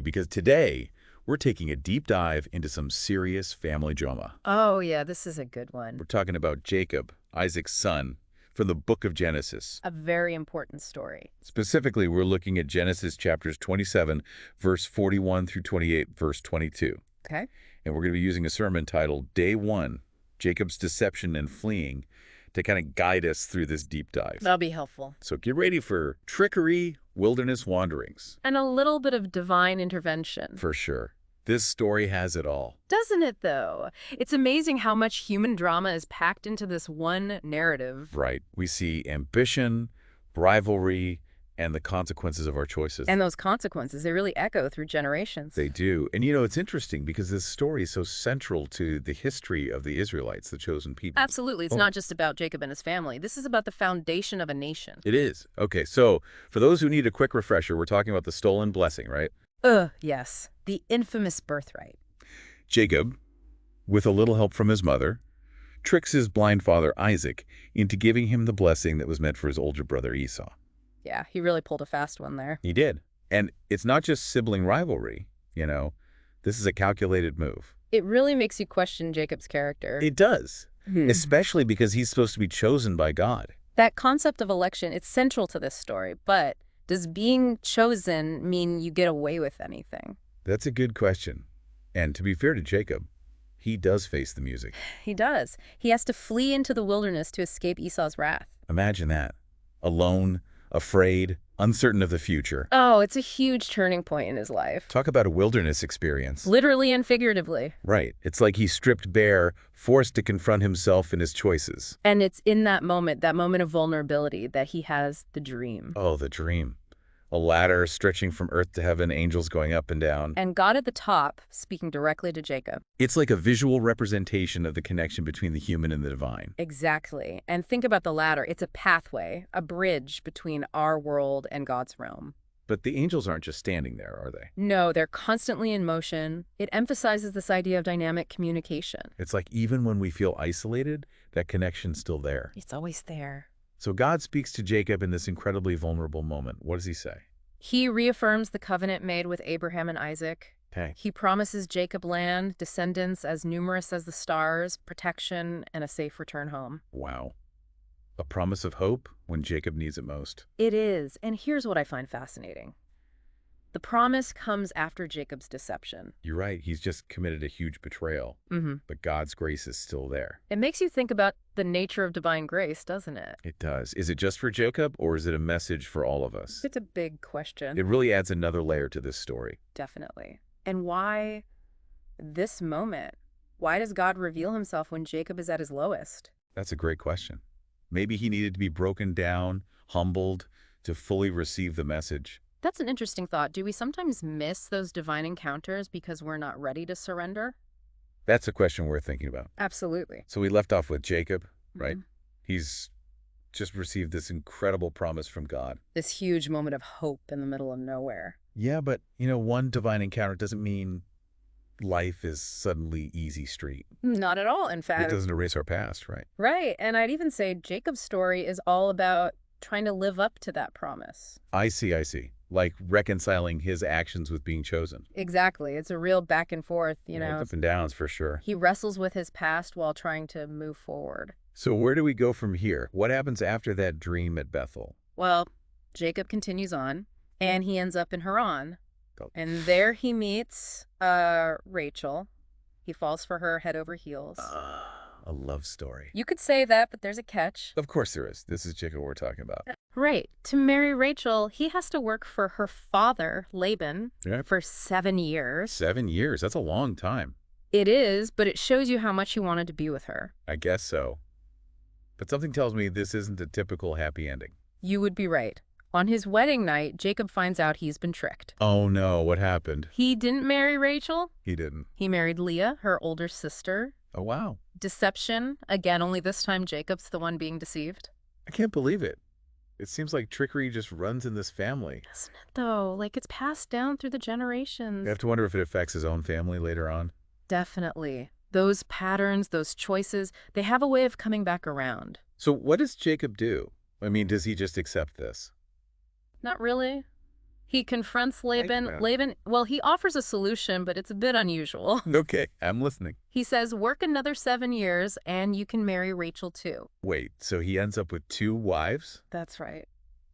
Because today, we're taking a deep dive into some serious family drama. Oh, yeah, this is a good We're one. talking about Jacob, Isaac's son, from the book of Genesis. A very important story. Specifically, we're looking at Genesis chapters 27, verse 41 through 28, verse 22. Okay. And we're going to be using a sermon titled Day 1, Jacob's Deception and Fleeing, to kind of guide us through this deep dive. That'll be helpful. So get ready for trickery, wilderness wanderings. And a little bit of divine intervention. For sure. This story has it all. Doesn't it, though? It's amazing how much human drama is packed into this one narrative. Right. We see ambition, rivalry, and the consequences of our choices. And those consequences, they really echo through generations. They do. And it's interesting because this story is so central to the history of the Israelites, the chosen people. Absolutely. It's not just about Jacob and his family. This is about the foundation of a nation. It is. Okay, so for those who need a quick refresher, we're talking about the stolen blessing, right? Yes. The infamous birthright. Jacob, with a little help from his mother, tricks his blind father Isaac into giving him the blessing that was meant for his older brother Esau. Yeah, he really pulled a fast one there. He did. And it's not just sibling rivalry, This is a calculated move. It really makes you question Jacob's character. It does, especially because he's supposed to be chosen by God. That concept of election, it's central to this story, but does being chosen mean you get away with anything? That's a good question. And to be fair to Jacob, he does face the music. He does. He has to flee into the wilderness to escape Esau's wrath. Imagine that. Alone, afraid, uncertain of the future. Oh, it's a huge turning point in his life. Talk about a wilderness experience. Literally and figuratively. Right. It's like he's stripped bare, forced to confront himself and his choices. And it's in that moment of vulnerability, that he has the dream. Oh, the dream. A ladder stretching from earth to heaven, angels going up and down. And God at the top, speaking directly to Jacob. It's like a visual representation of the connection between the human and the divine. Exactly. And think about the ladder. It's a pathway, a bridge between our world and God's realm. But the angels aren't just standing there, are they? No, they're constantly in motion. It emphasizes this idea of dynamic communication. It's like even when we feel isolated, that connection's still there. It's always there. So God speaks to Jacob in this incredibly vulnerable moment. What does he say? He reaffirms the covenant made with Abraham and Isaac. Okay. He promises Jacob land, descendants as numerous as the stars, protection, and a safe return home. Wow. A promise of hope when Jacob needs it most. It is, and here's what I find fascinating. The promise comes after Jacob's deception. You're right. He's just committed a huge betrayal. But God's grace is still there. It makes you think about the nature of divine grace, doesn't it? It does. Is it just for Jacob, or is it a message for all of us? It's a big question. It really adds another layer to this story. Definitely. And why this moment? Why does God reveal himself when Jacob is at his lowest? That's a great question. Maybe he needed to be broken down, humbled, to fully receive the message. That's an interesting thought. Do we sometimes miss those divine encounters because we're not ready to surrender? That's a question we're thinking about. Absolutely. So we left off with Jacob, right? He's just received this incredible promise from God. This huge moment of hope in the middle of nowhere. Yeah, but, one divine encounter doesn't mean life is suddenly easy street. Not at all, in fact. It doesn't erase our past, right? Right. And I'd even say Jacob's story is all about trying to live up to that promise. I see. Like reconciling his actions with being chosen. Exactly. It's a real back and forth, Up and downs for sure. He wrestles with his past while trying to move forward. So where do we go from here? What happens after that dream at Bethel? Well, Jacob continues on, and he ends up in Haran. And there he meets Rachel. He falls for her head over heels. A love story. You could say that, but there's a catch. Of course there is. This is Jacob we're talking about. Right. To marry Rachel, he has to work for her father, Laban, for 7 years. 7 years. That's a long time. It is, but it shows you how much he wanted to be with her. I guess so. But something tells me this isn't a typical happy ending. You would be right. On his wedding night, Jacob finds out he's been tricked. Oh no, what happened? He didn't marry Rachel. He didn't. He married Leah, her older sister. Oh wow. Deception. Again, only this time Jacob's the one being deceived. I can't believe it. It seems like trickery just runs in this family. Doesn't it, though? Like, it's passed down through the generations. You have to wonder if it affects his own family later on. Definitely. Those patterns, those choices, they have a way of coming back around. So what does Jacob do? I mean, does he just accept this? Not really. He confronts Laban. Laban, well, he offers a solution, but it's a bit unusual. Okay, I'm listening. He says, work another 7 years and you can marry Rachel too. Wait, so he ends up with 2 wives? That's right.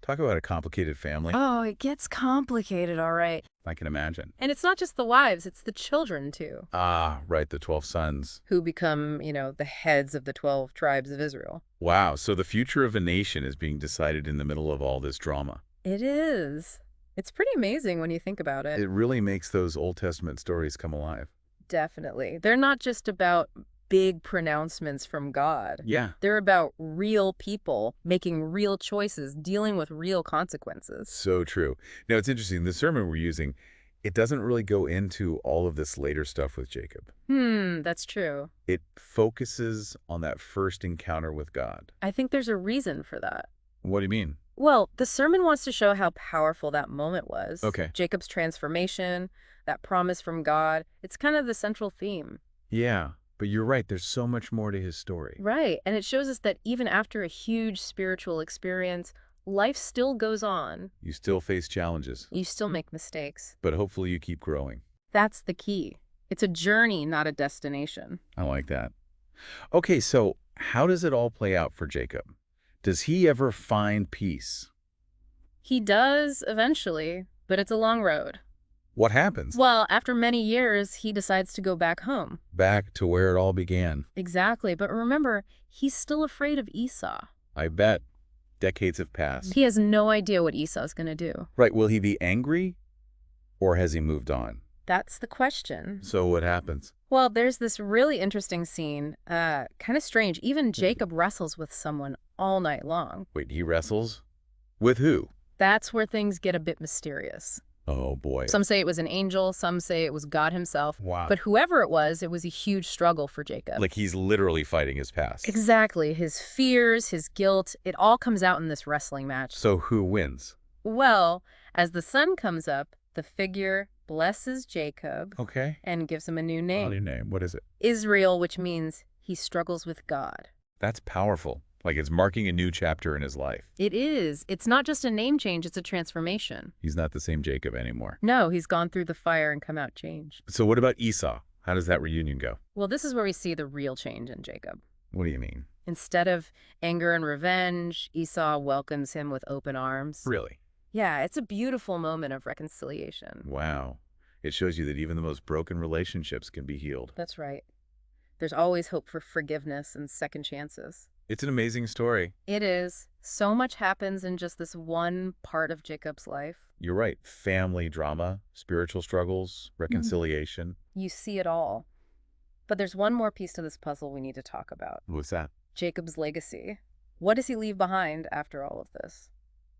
Talk about a complicated family. Oh, it gets complicated, all right. I can imagine. And it's not just the wives, it's the children too. Ah, right, the 12 sons. Who become, the heads of the 12 tribes of Israel. Wow, so the future of a nation is being decided in the middle of all this drama. It is. It's pretty amazing when you think about it. It really makes those Old Testament stories come alive. Definitely. They're not just about big pronouncements from God. Yeah. They're about real people making real choices, dealing with real consequences. So true. Now, it's interesting. The sermon we're using, it doesn't really go into all of this later stuff with Jacob. That's true. It focuses on that first encounter with God. I think there's a reason for that. What do you mean? Well, the sermon wants to show how powerful that moment was. Okay. Jacob's transformation, that promise from God. It's kind of the central theme. Yeah, but you're right. There's so much more to his story. Right. And it shows us that even after a huge spiritual experience, life still goes on. You still face challenges. You still make mistakes. But hopefully you keep growing. That's the key. It's a journey, not a destination. I like that. Okay, so how does it all play out for Jacob? Does he ever find peace? He does eventually, but it's a long road. What happens? Well, after many years, he decides to go back home. Back to where it all began. Exactly, but remember, he's still afraid of Esau. I bet. Decades have passed. He has no idea what Esau's going to do. Right, will he be angry? Or has he moved on? That's the question. So what happens? Well, there's this really interesting scene, kind of strange. Even Jacob wrestles with someone all night long. Wait, he wrestles? With who? That's where things get a bit mysterious. Oh, boy. Some say it was an angel, some say it was God himself. Wow. But whoever it was a huge struggle for Jacob. Like he's literally fighting his past. Exactly. His fears, his guilt, it all comes out in this wrestling match. So who wins? Well, as the sun comes up, the figure blesses Jacob Okay. and gives him a new name. New name. What is it? Israel, which means he struggles with God. That's powerful. Like it's marking a new chapter in his life. It is. It's not just a name change, it's a transformation. He's not the same Jacob anymore. No, he's gone through the fire and come out changed. So what about Esau? How does that reunion go? Well, this is where we see the real change in Jacob. What do you mean? Instead of anger and revenge, Esau welcomes him with open arms. Really? Yeah, it's a beautiful moment of reconciliation. Wow. It shows you that even the most broken relationships can be healed. That's right. There's always hope for forgiveness and second chances. It's an amazing story. It is. So much happens in just this one part of Jacob's life. You're right. Family drama, spiritual struggles, reconciliation. You see it all. But there's one more piece to this puzzle we need to talk about. What's that? Jacob's legacy. What does he leave behind after all of this?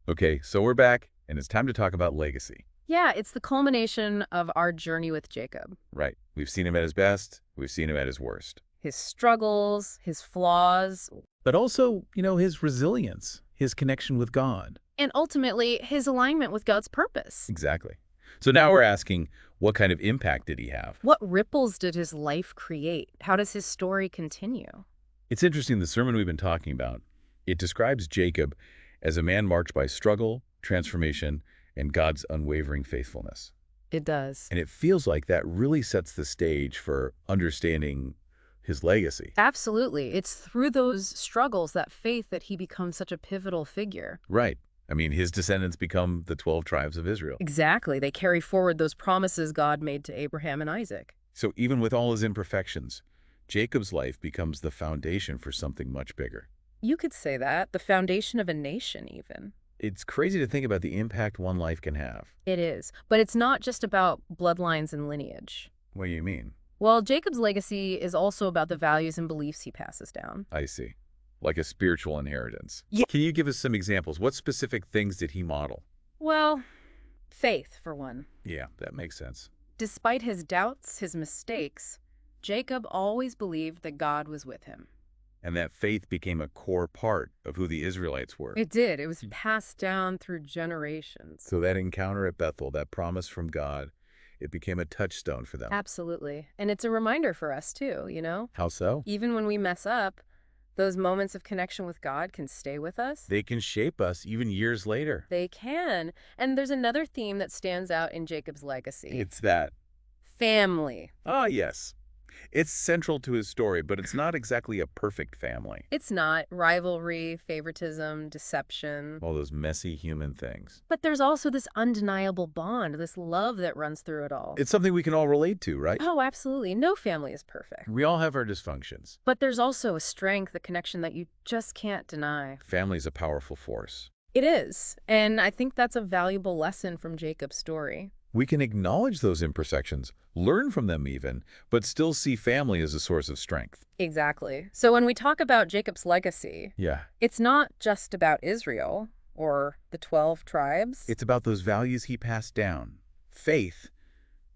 Okay, so we're back, and it's time to talk about legacy. Yeah, it's the culmination of our journey with Jacob. Right. We've seen him at his best. We've seen him at his worst. His struggles, his flaws. But also, his resilience, his connection with God. And ultimately, his alignment with God's purpose. Exactly. So now we're asking, what kind of impact did he have? What ripples did his life create? How does his story continue? It's interesting, the sermon we've been talking about, it describes Jacob as a man marked by struggle, transformation, and God's unwavering faithfulness. It does. And it feels like that really sets the stage for understanding his legacy. Absolutely. It's through those struggles, that faith, that he becomes such a pivotal figure. Right. I mean, his descendants become the 12 tribes of Israel. Exactly. They carry forward those promises God made to Abraham and Isaac. So even with all his imperfections, Jacob's life becomes the foundation for something much bigger. You could say that. The foundation of a nation, even. It's crazy to think about the impact one life can have. It is. But it's not just about bloodlines and lineage. What do you mean? Well, Jacob's legacy is also about the values and beliefs he passes down. I see. Like a spiritual inheritance. Yeah. Can you give us some examples? What specific things did he model? Well, faith, for one. Yeah, that makes sense. Despite his doubts, his mistakes, Jacob always believed that God was with him. And that faith became a core part of who the Israelites were. It did. It was passed down through generations. So that encounter at Bethel, that promise from God, it became a touchstone for them. Absolutely. And it's a reminder for us too, How so? Even when we mess up, Those moments of connection with God can stay with us. They can shape us even years later. They can. And there's another theme that stands out in Jacob's legacy. It's that. Family. Ah, yes. It's central to his story, but it's not exactly a perfect family. It's not rivalry, favoritism, deception. All those messy human things. But there's also this undeniable bond, this love that runs through it all. It's something we can all relate to, right? Oh, absolutely. No family is perfect. We all have our dysfunctions. But there's also a strength, a connection that you just can't deny. Family's a powerful force. It is. And I think that's a valuable lesson from Jacob's story. We can acknowledge those imperfections, learn from them even, but still see family as a source of strength. Exactly. So when we talk about Jacob's legacy, Yeah. it's not just about Israel or the 12 tribes. It's about those values he passed down. Faith,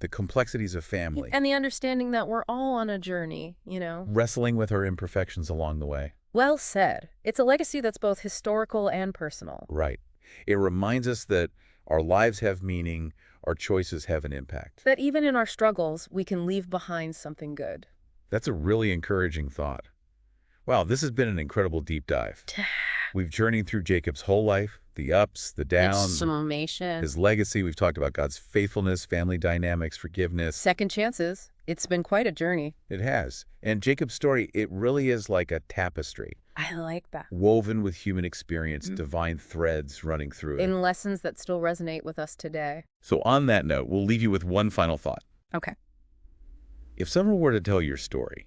the complexities of family. And the understanding that we're all on a journey, Wrestling with our imperfections along the way. Well said. It's a legacy that's both historical and personal. Right. It reminds us that our lives have meaning, our choices have an impact. That even in our struggles, we can leave behind something good. That's a really encouraging thought. Wow, this has been an incredible deep dive. We've journeyed through Jacob's whole life, the ups, the downs, Summation. his legacy. We've talked about God's faithfulness, family dynamics, forgiveness. Second chances. It's been quite a journey. It has. And Jacob's story, it really is like a tapestry, I like that. woven with human experience, divine threads running through it. In lessons that still resonate with us today. So on that note, we'll leave you with one final thought. Okay. If someone were to tell your story,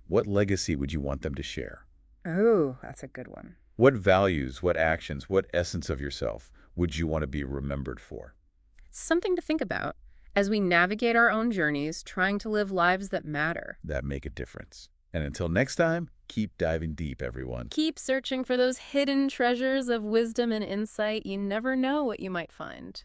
what legacy would you want them to share? Oh, that's a good one. What values, what actions, what essence of yourself would you want to be remembered for? It's something to think about as we navigate our own journeys, trying to live lives that matter. That make a difference. And until next time, keep diving deep, everyone. Keep searching for those hidden treasures of wisdom and insight. You never know what you might find.